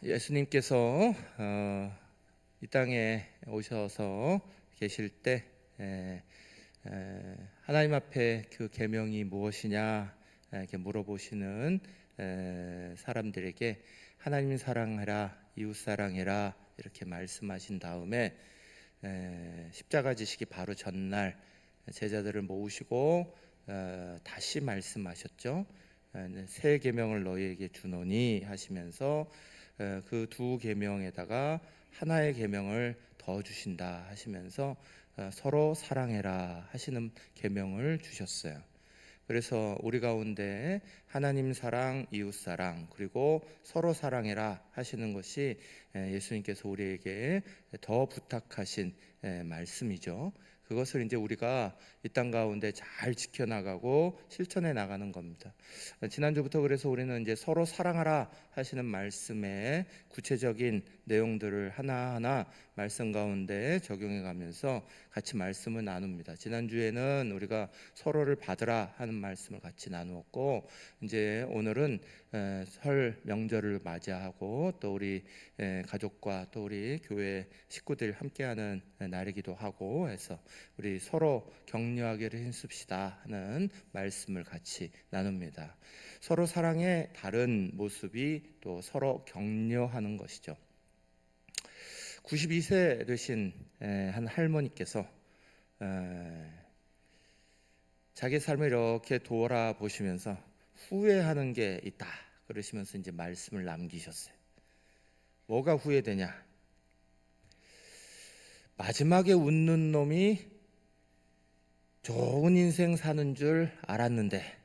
예수님께서 이 땅에 오셔서 계실 때 하나님 앞에 그 계명이 무엇이냐 이렇게 물어보시는 사람들에게 하나님 사랑해라, 이웃 사랑해라 이렇게 말씀하신 다음에 십자가 지시기 바로 전날 제자들을 모으시고 다시 말씀하셨죠. 새 계명을 너희에게 주노니 하시면서 그 두 계명에다가 하나의 계명을 더 주신다 하시면서 서로 사랑해라 하시는 계명을 주셨어요. 그래서 우리 가운데 하나님 사랑, 이웃 사랑, 그리고 서로 사랑해라 하시는 것이 예수님께서 우리에게 더 부탁하신 말씀이죠. 그것을 이제 우리가 이 땅 가운데 잘 지켜나가고 실천해 나가는 겁니다. 지난주부터 그래서 우리는 이제 서로 사랑하라 하시는 말씀의 구체적인 내용들을 하나하나 말씀 가운데 적용해 가면서 같이 말씀을 나눕니다. 지난주에는 우리가 서로를 받으라 하는 말씀을 같이 나누었고, 이제 오늘은 설 명절을 맞이하고 또 우리 가족과 또 우리 교회 식구들 함께하는 날이기도 하고 해서 우리 서로 격려하기를 힘씁시다 하는 말씀을 같이 나눕니다. 서로 사랑의 다른 모습이 또 서로 격려하는 것이죠. 92세 되신 한 할머니께서 자기 삶을 이렇게 돌아보시면서 후회하는 게 있다 그러시면서 이제 말씀을 남기셨어요. 뭐가 후회되냐? 마지막에 웃는 놈이 좋은 인생 사는 줄 알았는데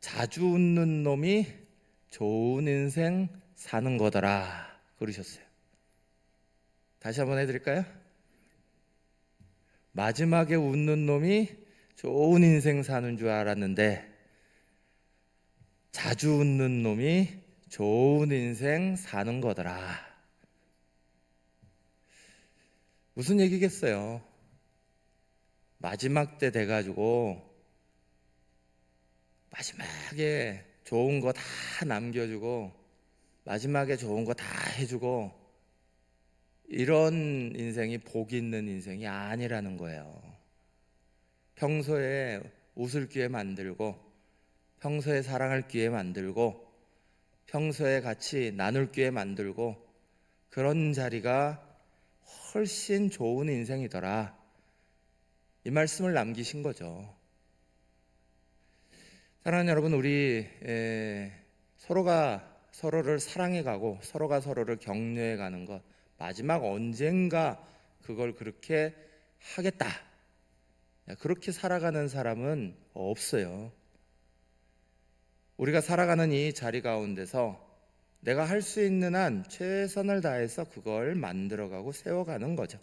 자주 웃는 놈이 좋은 인생 사는 거더라 그러셨어요. 다시 한번 해드릴까요? 마지막에 웃는 놈이 좋은 인생 사는 줄 알았는데 자주 웃는 놈이 좋은 인생 사는 거더라. 무슨 얘기겠어요? 마지막 때 돼가지고 마지막에 좋은 거 다 남겨주고 마지막에 좋은 거 다 해주고 이런 인생이 복 있는 인생이 아니라는 거예요. 평소에 웃을 기회 만들고 평소에 사랑할 기회 만들고 평소에 같이 나눌 기회 만들고 그런 자리가 훨씬 좋은 인생이더라. 이 말씀을 남기신 거죠. 사랑하는 여러분, 우리 서로가 서로를 사랑해가고 서로가 서로를 격려해가는 것 마지막 언젠가 그걸 그렇게 하겠다 그렇게 살아가는 사람은 없어요. 우리가 살아가는 이 자리 가운데서 내가 할 수 있는 한 최선을 다해서 그걸 만들어가고 세워가는 거죠.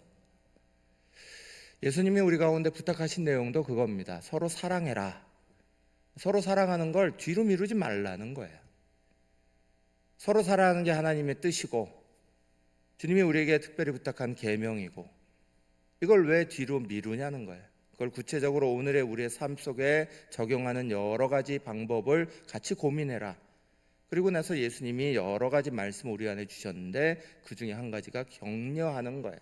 예수님이 우리 가운데 부탁하신 내용도 그겁니다. 서로 사랑해라. 서로 사랑하는 걸 뒤로 미루지 말라는 거예요. 서로 사랑하는 게 하나님의 뜻이고 주님이 우리에게 특별히 부탁한 계명이고 이걸 왜 뒤로 미루냐는 거예요. 그걸 구체적으로 오늘의 우리의 삶 속에 적용하는 여러 가지 방법을 같이 고민해라. 그리고 나서 예수님이 여러 가지 말씀을 우리 안에 주셨는데 그 중에 한 가지가 격려하는 거예요.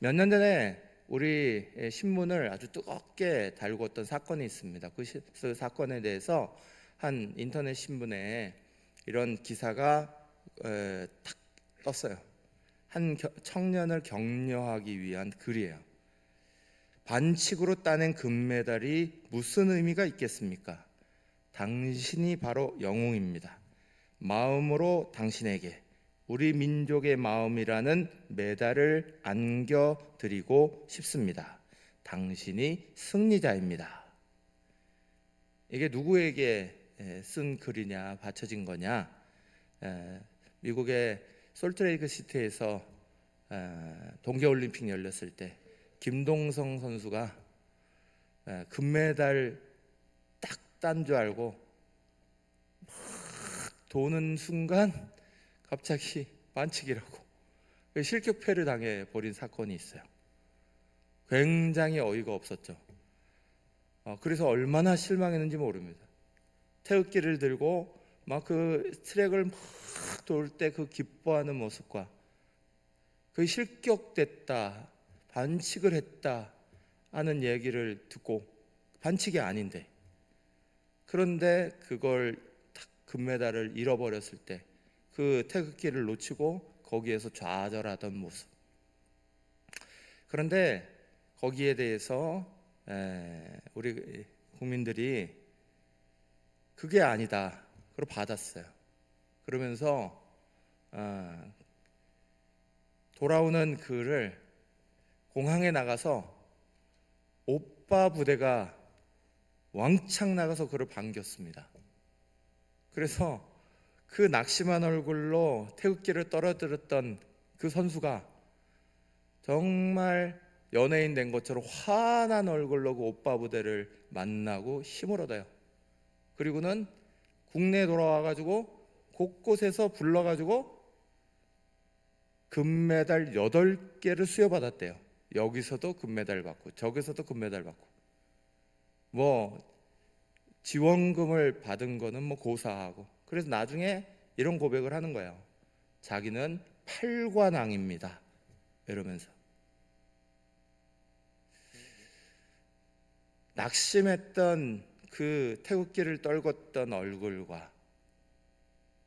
몇 년 전에 우리 신문을 아주 뜨겁게 달궜던 사건이 있습니다. 그 사건에 대해서 한 인터넷 신문에 이런 기사가 탁 떴어요. 한 청년을 격려하기 위한 글이에요. 반칙으로 따낸 금메달이 무슨 의미가 있겠습니까? 당신이 바로 영웅입니다. 마음으로 당신에게 우리 민족의 마음이라는 메달을 안겨드리고 싶습니다. 당신이 승리자입니다. 이게 누구에게 쓴 글이냐, 바쳐진 거냐? 미국의 솔트레이크 시티에서 동계올림픽 열렸을 때 김동성 선수가 금메달 딱 딴 줄 알고 막 도는 순간 갑자기 반칙이라고 실격패를 당해 버린 사건이 있어요. 굉장히 어이가 없었죠. 그래서 얼마나 실망했는지 모릅니다. 태극기를 들고 막 그 트랙을 막 돌 때 그 기뻐하는 모습과 그 실격됐다, 반칙을 했다 하는 얘기를 듣고, 반칙이 아닌데, 그런데 그걸 탁 금메달을 잃어버렸을 때 그 태극기를 놓치고 거기에서 좌절하던 모습. 그런데 거기에 대해서 우리 국민들이 그게 아니다, 그걸 받았어요. 그러면서 돌아오는 그를 공항에 나가서 오빠 부대가 왕창 나가서 그를 반겼습니다. 그래서 그 낙심한 얼굴로 태극기를 떨어뜨렸던 그 선수가 정말 연예인 된 것처럼 환한 얼굴로 그 오빠 부대를 만나고 힘을 얻어요. 그리고는 국내에 돌아와가지고 곳곳에서 불러가지고 금메달 8개를 수여받았대요. 여기서도 금메달 받고 저기서도 금메달 받고, 뭐 지원금을 받은 거는 뭐 고사하고. 그래서 나중에 이런 고백을 하는 거예요. 자기는 팔관왕입니다 이러면서. 낙심했던 그 태극기를 떨궜던 얼굴과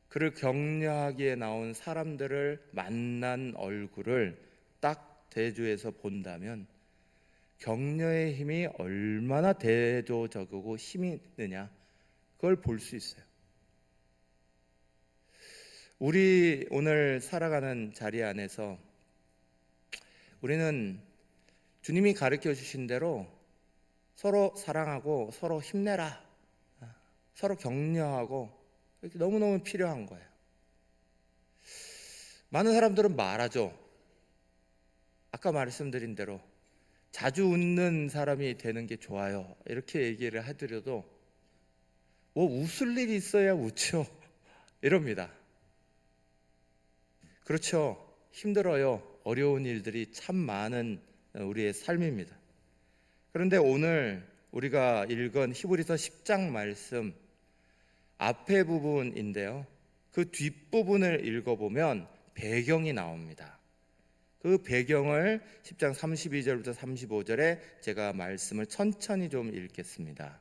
그를 격려하기에 나온 사람들을 만난 얼굴을 딱 대조해서 본다면 격려의 힘이 얼마나 대조적이고 힘이 있느냐, 그걸 볼 수 있어요. 우리 오늘 살아가는 자리 안에서 우리는 주님이 가르쳐 주신 대로 서로 사랑하고 서로 힘내라, 서로 격려하고, 이렇게 너무너무 필요한 거예요. 많은 사람들은 말하죠. 아까 말씀드린 대로 자주 웃는 사람이 되는 게 좋아요, 이렇게 얘기를 해드려도 뭐 웃을 일이 있어야 웃죠 이럽니다. 그렇죠. 힘들어요. 어려운 일들이 참 많은 우리의 삶입니다. 그런데 오늘 우리가 읽은 히브리서 10장 말씀 앞에 부분인데요, 그 뒷부분을 읽어보면 배경이 나옵니다. 그 배경을 10장 32절부터 35절에 제가 말씀을 천천히 좀 읽겠습니다.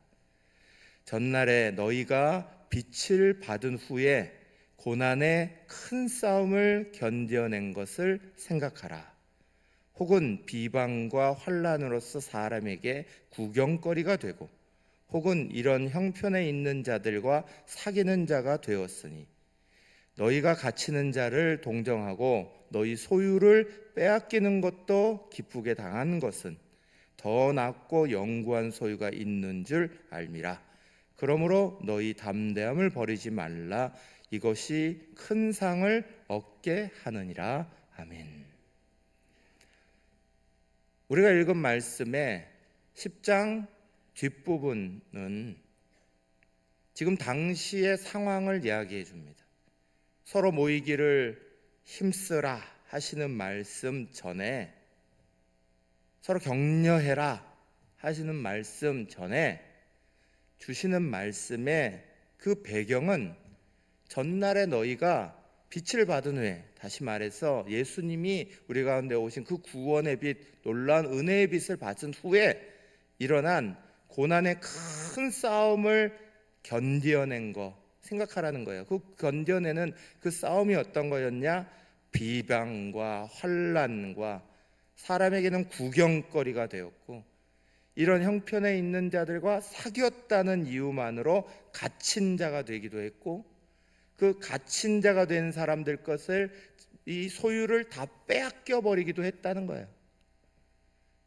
전날에 너희가 빛을 받은 후에 고난의 큰 싸움을 견뎌낸 것을 생각하라. 혹은 비방과 환난으로서 사람에게 구경거리가 되고, 혹은 이런 형편에 있는 자들과 사귀는 자가 되었으니, 너희가 갇히는 자를 동정하고 너희 소유를 빼앗기는 것도 기쁘게 당한 것은 더 낫고 영구한 소유가 있는 줄 알미라. 그러므로 너희 담대함을 버리지 말라. 이것이 큰 상을 얻게 하느니라. 아멘. 우리가 읽은 말씀의 10장 뒷부분은 지금 당시의 상황을 이야기해 줍니다. 서로 모이기를 힘쓰라 하시는 말씀 전에, 서로 격려해라 하시는 말씀 전에 주시는 말씀의 그 배경은 전날에 너희가 빛을 받은 후에, 다시 말해서 예수님이 우리 가운데 오신 그 구원의 빛, 놀라운 은혜의 빛을 받은 후에 일어난 고난의 큰 싸움을 견뎌낸 거 생각하라는 거예요. 그 견뎌내는 그 싸움이 어떤 거였냐? 비방과 환난과 사람에게는 구경거리가 되었고, 이런 형편에 있는 자들과 사귀었다는 이유만으로 갇힌 자가 되기도 했고, 그 갇힌 자가 된 사람들 것을, 이 소유를 다 빼앗겨 버리기도 했다는 거예요.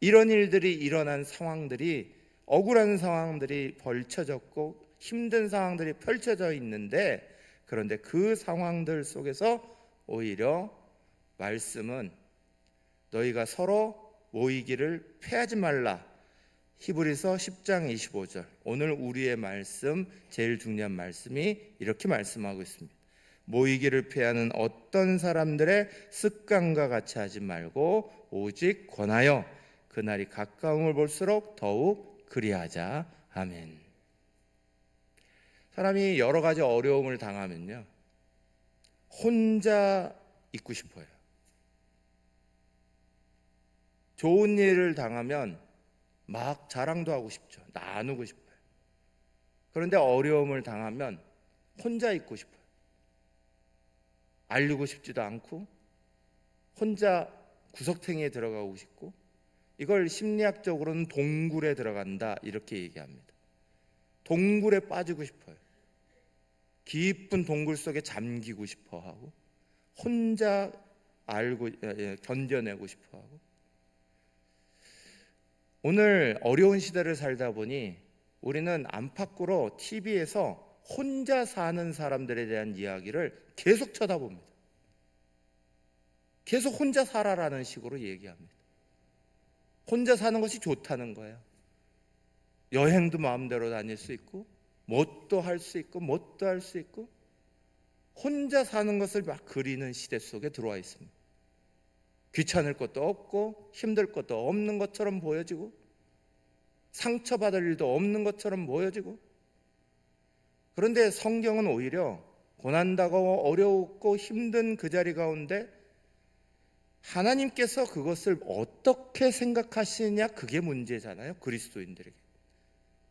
이런 일들이 일어난 상황들이, 억울한 상황들이 벌쳐졌고 힘든 상황들이 펼쳐져 있는데, 그런데 그 상황들 속에서 오히려 말씀은 너희가 서로 모이기를 패하지 말라. 히브리서 10장 25절, 오늘 우리의 말씀, 제일 중요한 말씀이 이렇게 말씀하고 있습니다. 모이기를 패하는 어떤 사람들의 습관과 같이 하지 말고 오직 권하여 그날이 가까움을 볼수록 더욱 그리하자. 아멘. 사람이 여러 가지 어려움을 당하면요, 혼자 있고 싶어요. 좋은 일을 당하면 막 자랑도 하고 싶죠. 나누고 싶어요. 그런데 어려움을 당하면 혼자 있고 싶어요. 알리고 싶지도 않고 혼자 구석탱이에 들어가고 싶고, 이걸 심리학적으로는 동굴에 들어간다 이렇게 얘기합니다. 동굴에 빠지고 싶어요. 깊은 동굴 속에 잠기고 싶어 하고, 혼자 알고 견뎌내고 싶어 하고. 오늘 어려운 시대를 살다 보니 우리는 안팎으로 TV에서 혼자 사는 사람들에 대한 이야기를 계속 쳐다봅니다. 계속 혼자 살아라는 식으로 얘기합니다. 혼자 사는 것이 좋다는 거예요. 여행도 마음대로 다닐 수 있고, 뭣도 할 수 있고, 뭣도 할 수 있고, 혼자 사는 것을 막 그리는 시대 속에 들어와 있습니다. 귀찮을 것도 없고 힘들 것도 없는 것처럼 보여지고, 상처받을 일도 없는 것처럼 보여지고. 그런데 성경은 오히려 고난당하고 어렵고 힘든 그 자리 가운데 하나님께서 그것을 어떻게 생각하시느냐, 그게 문제잖아요, 그리스도인들에게.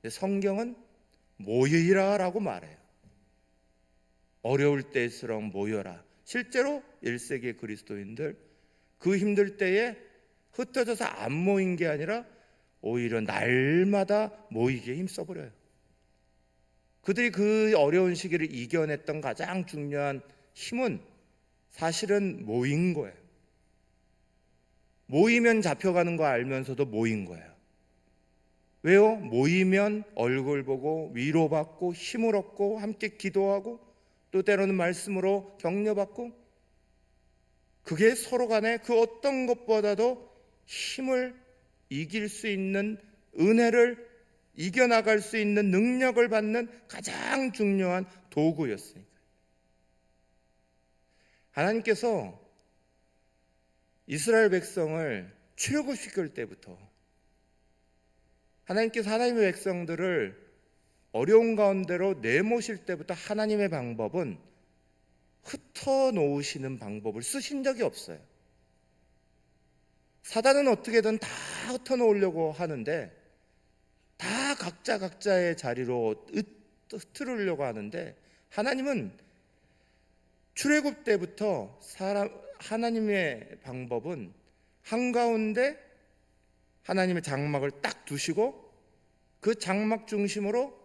성경은 모이라라고 말해요. 어려울 때일수록 모여라. 실제로 1세기 그리스도인들 그 힘들 때에 흩어져서 안 모인 게 아니라 오히려 날마다 모이기에 힘써버려요. 그들이 그 어려운 시기를 이겨냈던 가장 중요한 힘은 사실은 모인 거예요. 모이면 잡혀가는 거 알면서도 모인 거예요. 왜요? 모이면 얼굴 보고 위로받고 힘을 얻고 함께 기도하고 또 때로는 말씀으로 격려받고, 그게 서로 간에 그 어떤 것보다도 힘을 이길 수 있는, 은혜를 이겨나갈 수 있는 능력을 받는 가장 중요한 도구였으니까. 하나님께서 이스라엘 백성을 출애굽시킬 때부터, 하나님께서 하나님의 백성들을 어려운 가운데로 내모실 때부터 하나님의 방법은 흩어놓으시는 방법을 쓰신 적이 없어요. 사단은 어떻게든 다 흩어놓으려고 하는데, 다 각자의 자리로 흩으려고 하는데, 하나님은 출애굽 때부터 하나님의 방법은 한가운데 하나님의 장막을 딱 두시고 그 장막 중심으로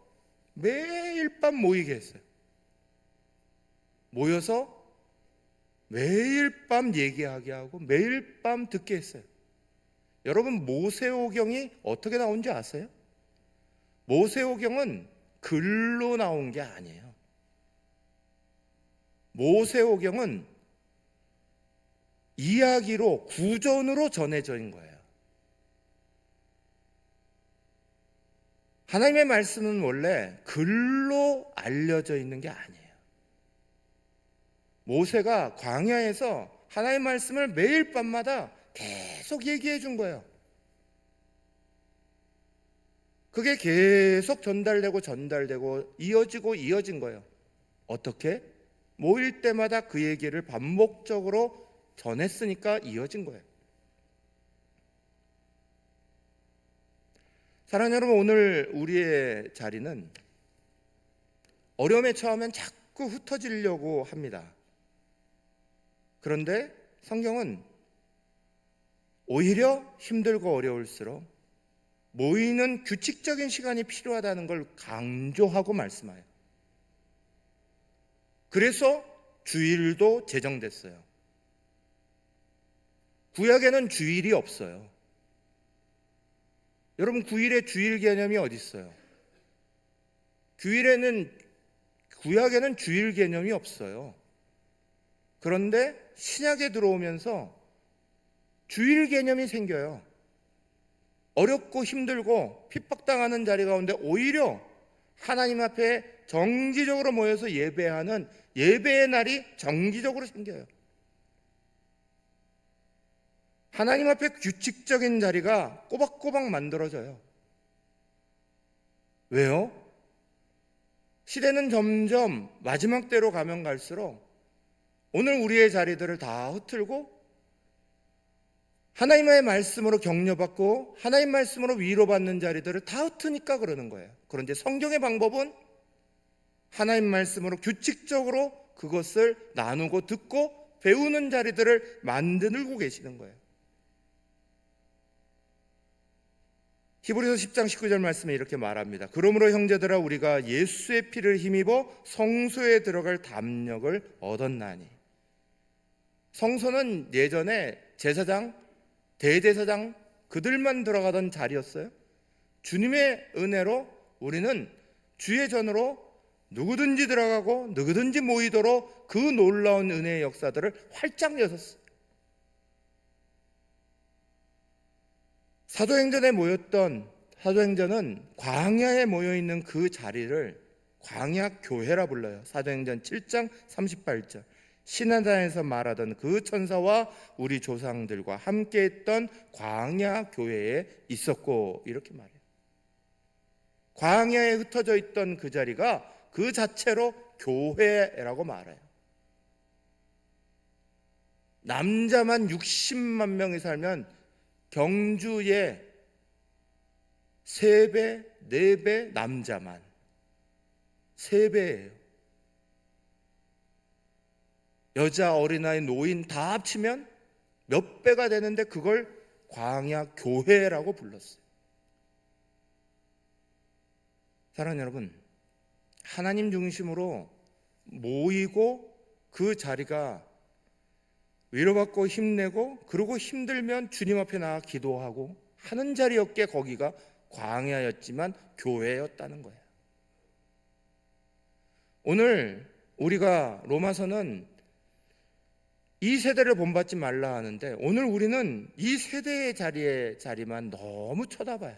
매일 밤 모이게 했어요. 모여서 매일 밤 얘기하게 하고 매일 밤 듣게 했어요. 여러분, 모세오경이 어떻게 나온지 아세요? 모세오경은 글로 나온 게 아니에요. 모세오경은 이야기로, 구전으로 전해진 거예요. 하나님의 말씀은 원래 글로 알려져 있는 게 아니에요. 모세가 광야에서 하나님의 말씀을 매일 밤마다 계속 얘기해 준 거예요. 그게 계속 전달되고 이어진 거예요. 어떻게? 모일 때마다 그 얘기를 반복적으로 전했으니까 이어진 거예요. 사랑하는 여러분, 오늘 우리의 자리는 어려움에 처하면 자꾸 흩어지려고 합니다. 그런데 성경은 오히려 힘들고 어려울수록 모이는 규칙적인 시간이 필요하다는 걸 강조하고 말씀해요. 그래서 주일도 제정됐어요. 구약에는 주일이 없어요. 여러분, 구일에 주일 개념이 어디 있어요? 구약에는 주일 개념이 없어요. 그런데 신약에 들어오면서 주일 개념이 생겨요. 어렵고 힘들고 핍박당하는 자리 가운데 오히려 하나님 앞에 정기적으로 모여서 예배하는 예배의 날이 정기적으로 생겨요. 하나님 앞에 규칙적인 자리가 꼬박꼬박 만들어져요. 왜요? 시대는 점점 마지막 때로 가면 갈수록 오늘 우리의 자리들을 다 흩틀고 하나님의 말씀으로 격려받고 하나님 말씀으로 위로받는 자리들을 다 흩으니까 그러는 거예요. 그런데 성경의 방법은 하나님 말씀으로 규칙적으로 그것을 나누고 듣고 배우는 자리들을 만들고 계시는 거예요. 히브리서 10장 19절 말씀에 이렇게 말합니다. 그러므로 형제들아 우리가 예수의 피를 힘입어 성소에 들어갈 담력을 얻었나니. 성소는 예전에 제사장, 대제사장 그들만 들어가던 자리였어요. 주님의 은혜로 우리는 주의 전으로 누구든지 들어가고 누구든지 모이도록 그 놀라운 은혜의 역사들을 활짝 여셨어요. 사도행전은 광야에 모여있는 그 자리를 광야 교회라 불러요. 사도행전 7장 38절 시내산에서 말하던 그 천사와 우리 조상들과 함께했던 광야 교회에 있었고 이렇게 말해요. 광야에 흩어져 있던 그 자리가 그 자체로 교회라고 말해요. 남자만 60만 명이 살면 경주에 3배, 4배 남자만 3배예요. 여자, 어린아이, 노인 다 합치면 몇 배가 되는데 그걸 광야 교회라고 불렀어요. 사랑하는 여러분, 하나님 중심으로 모이고 그 자리가 위로받고 힘내고 그리고 힘들면 주님 앞에 나가 기도하고 하는 자리였기에 거기가 광야였지만 교회였다는 거예요. 오늘 우리가 로마서는 이 세대를 본받지 말라 하는데 오늘 우리는 이 세대의 자리만 너무 쳐다봐요.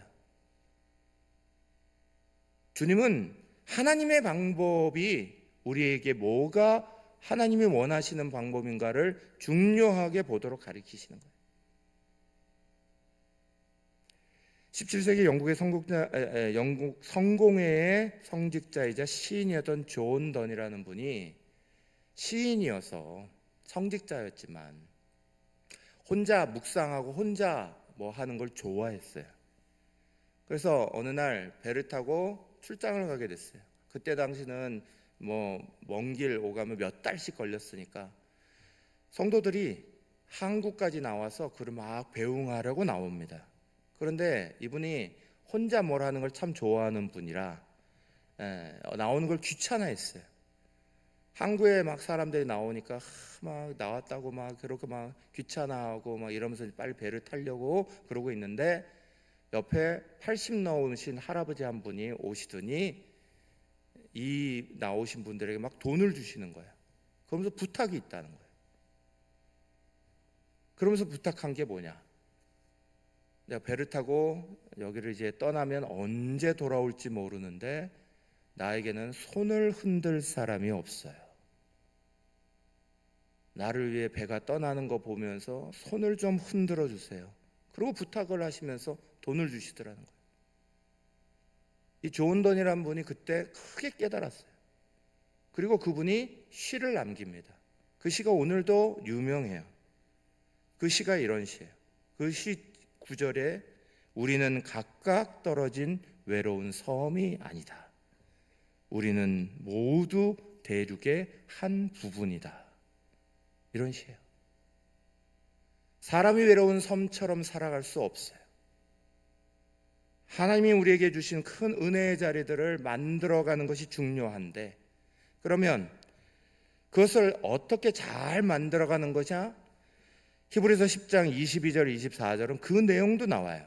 주님은 하나님의 방법이 우리에게 뭐가 하나님이 원하시는 방법인가를 중요하게 보도록 가르치시는 거예요. 17세기 영국 성공회의 성직자이자 시인이었던 존 던이라는 분이 시인이어서 성직자였지만 혼자 묵상하고 혼자 뭐 하는 걸 좋아했어요. 그래서 어느 날 배를 타고 출장을 가게 됐어요. 그때 당시는 뭐 먼 길 오가면 몇 달씩 걸렸으니까 성도들이 한국까지 나와서 그를 막 배웅하려고 나옵니다. 그런데 이분이 혼자 뭘 하는 걸 참 좋아하는 분이라 나오는 걸 귀찮아했어요. 항구에 막 사람들이 나오니까 막 나왔다고 막 그렇게 막 귀찮아하고 막 이러면서 빨리 배를 타려고 그러고 있는데 옆에 80 넘으신 할아버지 한 분이 오시더니 이 나오신 분들에게 막 돈을 주시는 거예요. 그러면서 부탁이 있다는 거예요. 그러면서 부탁한 게 뭐냐? 내가 배를 타고 여기를 이제 떠나면 언제 돌아올지 모르는데 나에게는 손을 흔들 사람이 없어요. 나를 위해 배가 떠나는 거 보면서 손을 좀 흔들어 주세요. 그리고 부탁을 하시면서 돈을 주시더라는 거예요. 이 존 던이라는 분이 그때 크게 깨달았어요. 그리고 그분이 시를 남깁니다. 그 시가 오늘도 유명해요. 그 시가 이런 시예요. 그 시 9절에 우리는 각각 떨어진 외로운 섬이 아니다. 우리는 모두 대륙의 한 부분이다. 이런 시예요. 사람이 외로운 섬처럼 살아갈 수 없어요. 하나님이 우리에게 주신 큰 은혜의 자리들을 만들어가는 것이 중요한데 그러면 그것을 어떻게 잘 만들어가는 것이냐? 히브리서 10장 22절 24절은 그 내용도 나와요.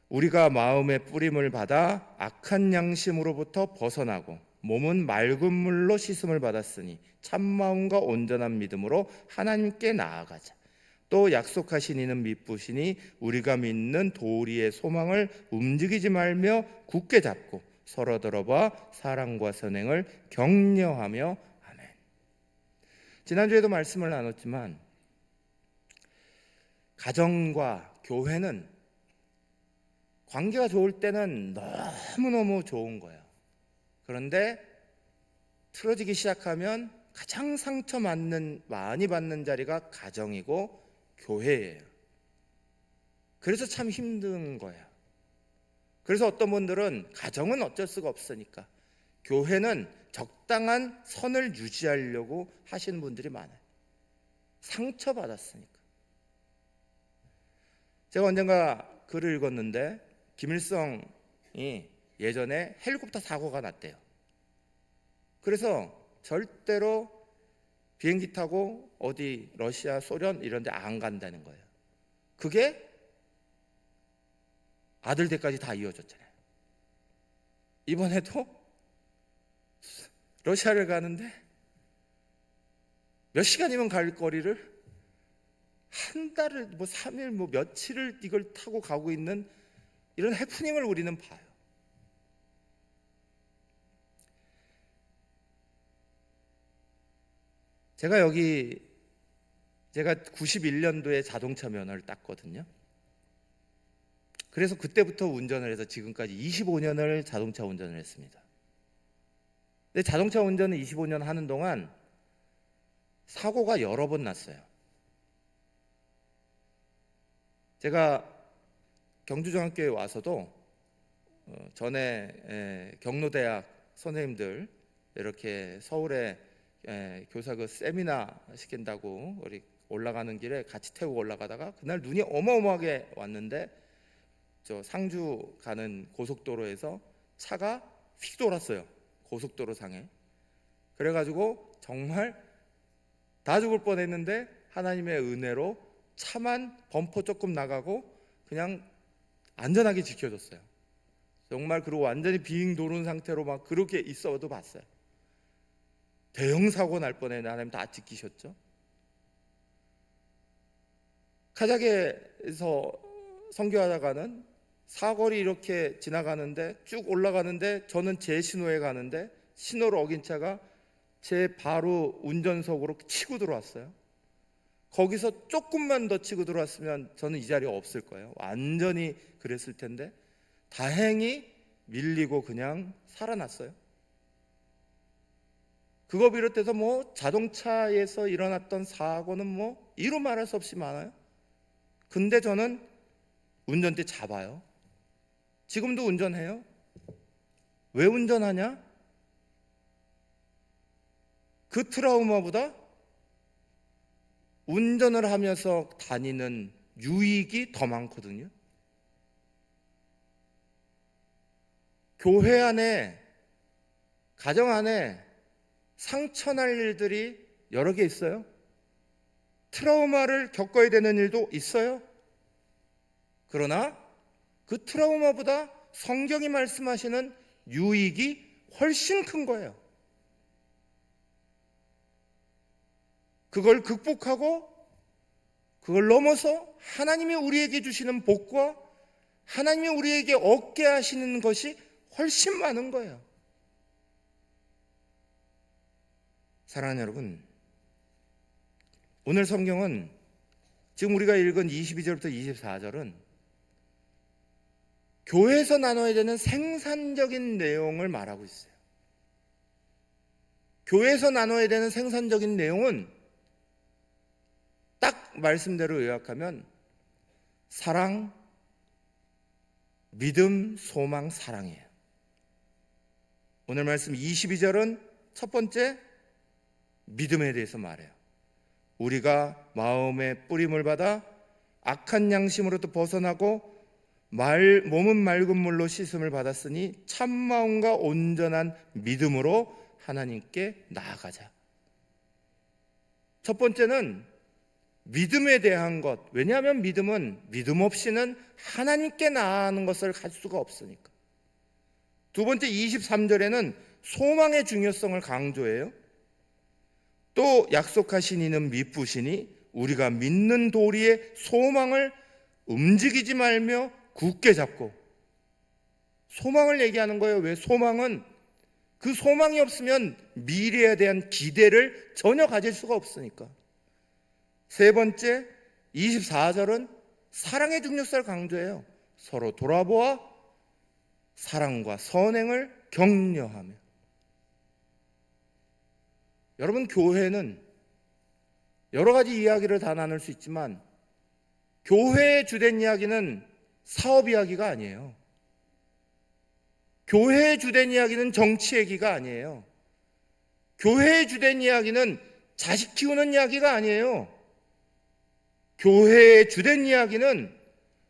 우리가 마음의 뿌림을 받아 악한 양심으로부터 벗어나고 몸은 맑은 물로 씻음을 받았으니 참마음과 온전한 믿음으로 하나님께 나아가자. 또 약속하신 이는 믿으시니 우리가 믿는 도리의 소망을 움직이지 말며 굳게 잡고 서로 들어봐 사랑과 선행을 격려하며 아멘. 지난주에도 말씀을 나눴지만 가정과 교회는 관계가 좋을 때는 너무너무 좋은 거예요. 그런데 틀어지기 시작하면 가장 많이 받는 자리가 가정이고 교회예요. 그래서 참 힘든 거예요. 그래서 어떤 분들은 가정은 어쩔 수가 없으니까 교회는 적당한 선을 유지하려고 하시는 분들이 많아요. 상처받았으니까. 제가 언젠가 글을 읽었는데 김일성이 예전에 헬리콥터 사고가 났대요. 그래서 절대로 비행기 타고 어디 러시아, 소련 이런 데 안 간다는 거예요. 그게 아들 때까지 다 이어졌잖아요. 이번에도 러시아를 가는데 몇 시간이면 갈 거리를 한 달을 3일 며칠을 이걸 타고 가고 있는 이런 해프닝을 우리는 봐요. 제가 91년도에 자동차 면허를 땄거든요. 그래서 그때부터 운전을 해서 지금까지 25년을 자동차 운전을 했습니다. 근데 자동차 운전을 25년 하는 동안 사고가 여러 번 났어요. 제가 경주중학교에 와서도 전에 경로대학 선생님들 이렇게 서울에 교사 세미나 시킨다고 우리 올라가는 길에 같이 태우고 올라가다가 그날 눈이 어마어마하게 왔는데 저 상주 가는 고속도로에서 차가 휙 돌았어요. 고속도로 상에. 그래가지고 정말 다 죽을 뻔했는데 하나님의 은혜로 차만 범퍼 조금 나가고 그냥 안전하게 지켜줬어요. 정말. 그리고 완전히 빙 도는 상태로 막 그렇게 있어도 봤어요. 대형 사고 날 뻔했는데 하나님 다 지키셨죠. 카자흐에서 선교하다가는 사거리 이렇게 지나가는데 쭉 올라가는데 저는 제 신호에 가는데 신호를 어긴 차가 제 바로 운전석으로 치고 들어왔어요. 거기서 조금만 더 치고 들어왔으면 저는 이 자리에 없을 거예요. 완전히 그랬을 텐데 다행히 밀리고 그냥 살아났어요. 그거 비롯해서 자동차에서 일어났던 사고는 이루 말할 수 없이 많아요. 근데 저는 운전대 잡아요. 지금도 운전해요. 왜 운전하냐? 그 트라우마보다 운전을 하면서 다니는 유익이 더 많거든요. 교회 안에, 가정 안에 상처날 일들이 여러 개 있어요. 트라우마를 겪어야 되는 일도 있어요. 그러나 그 트라우마보다 성경이 말씀하시는 유익이 훨씬 큰 거예요. 그걸 극복하고 그걸 넘어서 하나님이 우리에게 주시는 복과 하나님이 우리에게 얻게 하시는 것이 훨씬 많은 거예요. 사랑하는 여러분, 오늘 성경은 지금 우리가 읽은 22절부터 24절은 교회에서 나눠야 되는 생산적인 내용을 말하고 있어요. 교회에서 나눠야 되는 생산적인 내용은 딱 말씀대로 요약하면 사랑, 믿음, 소망, 사랑이에요. 오늘 말씀 22절은 첫 번째 믿음에 대해서 말해요. 우리가 마음의 뿌림을 받아 악한 양심으로부터 벗어나고 몸은 맑은 물로 씻음을 받았으니 참마음과 온전한 믿음으로 하나님께 나아가자. 첫 번째는 믿음에 대한 것. 왜냐하면 믿음은 믿음 없이는 하나님께 나아가는 것을 갈 수가 없으니까. 두 번째 23절에는 소망의 중요성을 강조해요. 또 약속하신 이는 미쁘시니 우리가 믿는 도리의 소망을 움직이지 말며 굳게 잡고. 소망을 얘기하는 거예요. 왜? 소망은 그 소망이 없으면 미래에 대한 기대를 전혀 가질 수가 없으니까. 세 번째 24절은 사랑의 중요성을 강조해요. 서로 돌아보아 사랑과 선행을 격려하며. 여러분, 교회는 여러 가지 이야기를 다 나눌 수 있지만 교회의 주된 이야기는 사업 이야기가 아니에요. 교회의 주된 이야기는 정치 얘기가 아니에요. 교회의 주된 이야기는 자식 키우는 이야기가 아니에요. 교회의 주된 이야기는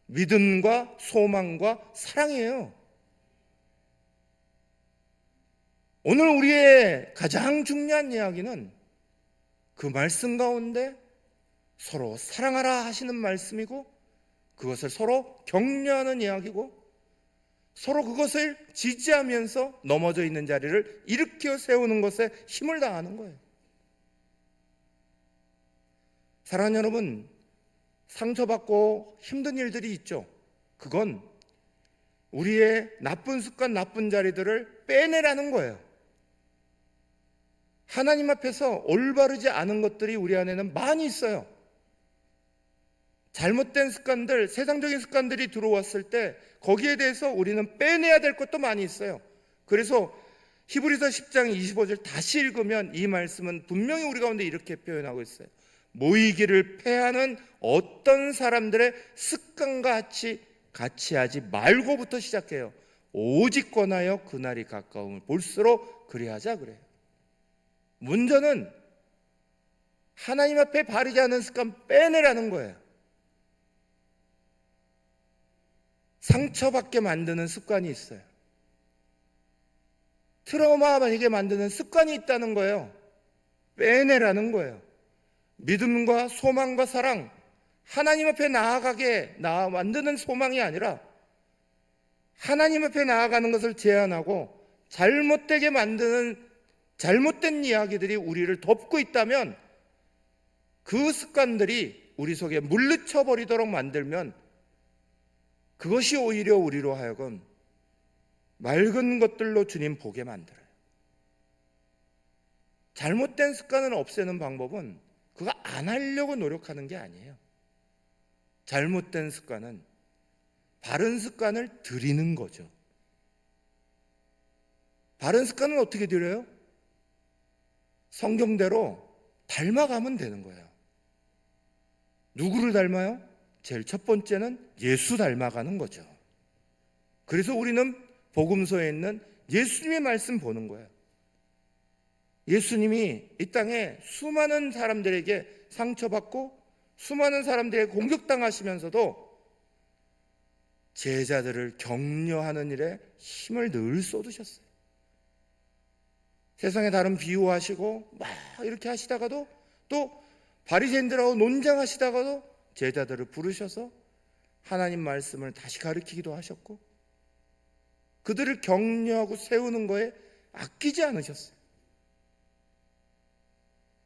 믿음과 소망과 사랑이에요. 오늘 우리의 가장 중요한 이야기는 그 말씀 가운데 서로 사랑하라 하시는 말씀이고, 그것을 서로 격려하는 이야기고, 서로 그것을 지지하면서 넘어져 있는 자리를 일으켜 세우는 것에 힘을 다하는 거예요. 사랑하는 여러분, 상처받고 힘든 일들이 있죠. 그건 우리의 나쁜 습관, 나쁜 자리들을 빼내라는 거예요. 하나님 앞에서 올바르지 않은 것들이 우리 안에는 많이 있어요. 잘못된 습관들, 세상적인 습관들이 들어왔을 때 거기에 대해서 우리는 빼내야 될 것도 많이 있어요. 그래서 히브리서 10장 25절 다시 읽으면 이 말씀은 분명히 우리 가운데 이렇게 표현하고 있어요. 모이기를 패하는 어떤 사람들의 습관과 같이 하지 말고부터 시작해요. 오직 권하여 그날이 가까움을 볼수록 그리하자 그래요. 문제는 하나님 앞에 바르지 않은 습관 빼내라는 거예요. 상처받게 만드는 습관이 있어요. 트라우마하게 만드는 습관이 있다는 거예요. 빼내라는 거예요. 믿음과 소망과 사랑, 하나님 앞에 나아가게 만드는 소망이 아니라 하나님 앞에 나아가는 것을 제한하고 잘못되게 만드는 잘못된 이야기들이 우리를 덮고 있다면, 그 습관들이 우리 속에 물리쳐 버리도록 만들면 그것이 오히려 우리로 하여금 맑은 것들로 주님 보게 만들어요. 잘못된 습관을 없애는 방법은 그거 안 하려고 노력하는 게 아니에요. 잘못된 습관은 바른 습관을 들이는 거죠. 바른 습관은 어떻게 들여요? 성경대로 닮아가면 되는 거예요. 누구를 닮아요? 제일 첫 번째는 예수 닮아가는 거죠. 그래서 우리는 복음서에 있는 예수님의 말씀 보는 거예요. 예수님이 이 땅에 수많은 사람들에게 상처받고 수많은 사람들에게 공격당하시면서도 제자들을 격려하는 일에 힘을 늘 쏟으셨어요. 세상에 다른 비유하시고 막 이렇게 하시다가도, 또 바리새인들하고 논쟁하시다가도 제자들을 부르셔서 하나님 말씀을 다시 가르치기도 하셨고, 그들을 격려하고 세우는 거에 아끼지 않으셨어요.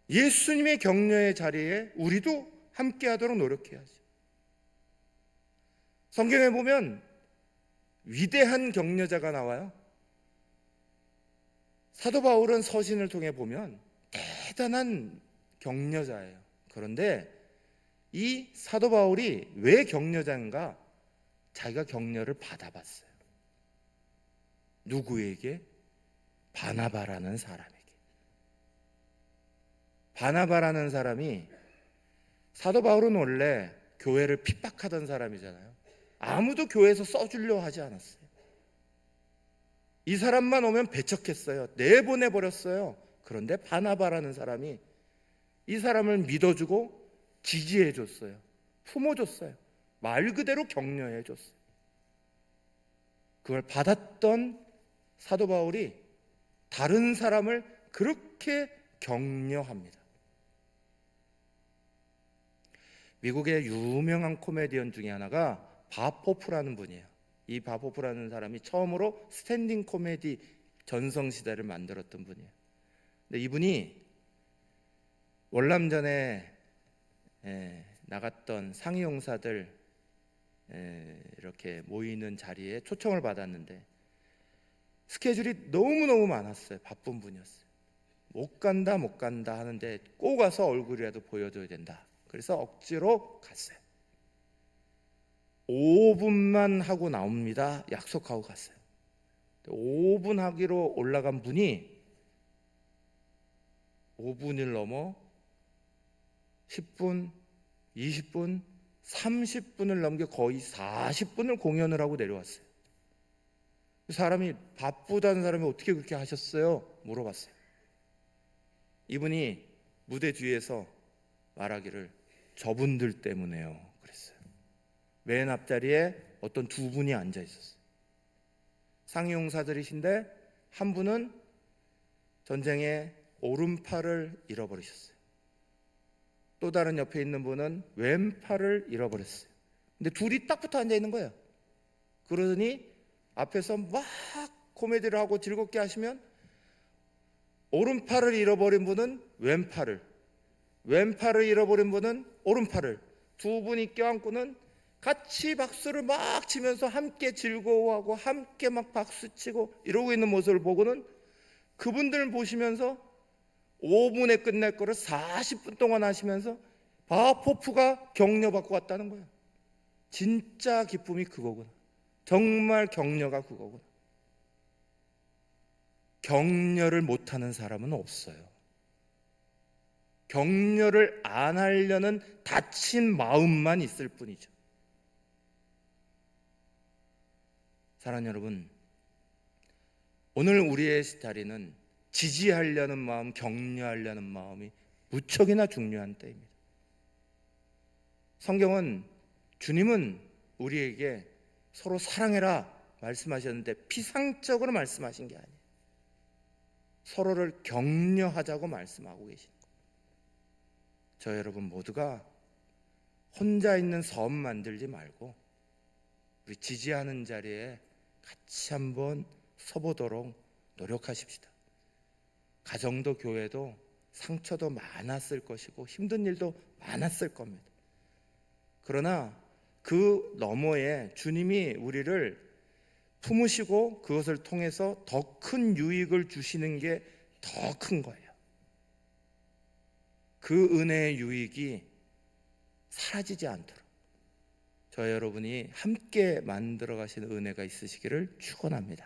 예수님의 격려의 자리에 우리도 함께 하도록 노력해야죠. 성경에 보면 위대한 격려자가 나와요. 사도 바울은 서신을 통해 보면 대단한 격려자예요. 그런데 이 사도 바울이 왜 격려자인가? 자기가 격려를 받아봤어요. 누구에게? 바나바라는 사람에게. 바나바라는 사람이, 사도 바울은 원래 교회를 핍박하던 사람이잖아요. 아무도 교회에서 써주려 하지 않았어요. 이 사람만 오면 배척했어요. 내보내버렸어요. 그런데 바나바라는 사람이 이 사람을 믿어주고 지지해줬어요. 품어줬어요. 말 그대로 격려해줬어요. 그걸 받았던 사도 바울이 다른 사람을 그렇게 격려합니다. 미국의 유명한 코미디언 중에 하나가 밥 호프라는 분이에요. 이 밥 호프라는 사람이 처음으로 스탠딩 코미디 전성시대를 만들었던 분이에요. 근데 이분이 월남전에 나갔던 상위용사들 이렇게 모이는 자리에 초청을 받았는데 스케줄이 너무너무 많았어요. 바쁜 분이었어요. 못 간다 하는데 꼭 와서 얼굴이라도 보여줘야 된다. 그래서 억지로 갔어요. 5분만 하고 나옵니다. 약속하고 갔어요. 5분 하기로 올라간 분이 5분을 넘어 10분, 20분, 30분을 넘겨 거의 40분을 공연을 하고 내려왔어요. 사람이 바쁘다는 사람이 어떻게 그렇게 하셨어요? 물어봤어요. 이분이 무대 뒤에서 말하기를 저분들 때문에요 그랬어요. 맨 앞자리에 어떤 두 분이 앉아 있었어요. 상용사들이신데 한 분은 전쟁에 오른팔을 잃어버리셨어요. 또 다른 옆에 있는 분은 왼팔을 잃어버렸어요. 근데 둘이 딱 붙어 앉아 있는 거예요. 그러더니 앞에서 막 코미디를 하고 즐겁게 하시면 오른팔을 잃어버린 분은 왼팔을, 왼팔을 잃어버린 분은 오른팔을, 두 분이 껴안고는 같이 박수를 막 치면서 함께 즐거워하고 함께 막 박수치고 이러고 있는 모습을 보고는 그분들 보시면서 5분에 끝낼 거를 40분 동안 하시면서 바포프가 격려받고 왔다는 거예요. 진짜 기쁨이 그거구나. 정말 격려가 그거구나. 격려를 못하는 사람은 없어요. 격려를 안 하려는 다친 마음만 있을 뿐이죠. 사랑하는 여러분, 오늘 우리의 자리는 지지하려는 마음, 격려하려는 마음이 무척이나 중요한 때입니다. 성경은, 주님은 우리에게 서로 사랑해라 말씀하셨는데 피상적으로 말씀하신 게 아니에요. 서로를 격려하자고 말씀하고 계신 거예요. 저 여러분 모두가 혼자 있는 섬 만들지 말고 우리 지지하는 자리에 같이 한번 서보도록 노력하십시다. 가정도 교회도 상처도 많았을 것이고 힘든 일도 많았을 겁니다. 그러나 그 너머에 주님이 우리를 품으시고 그것을 통해서 더 큰 유익을 주시는 게 더 큰 거예요. 그 은혜의 유익이 사라지지 않도록 저 여러분이 함께 만들어 가시는 은혜가 있으시기를 축원합니다.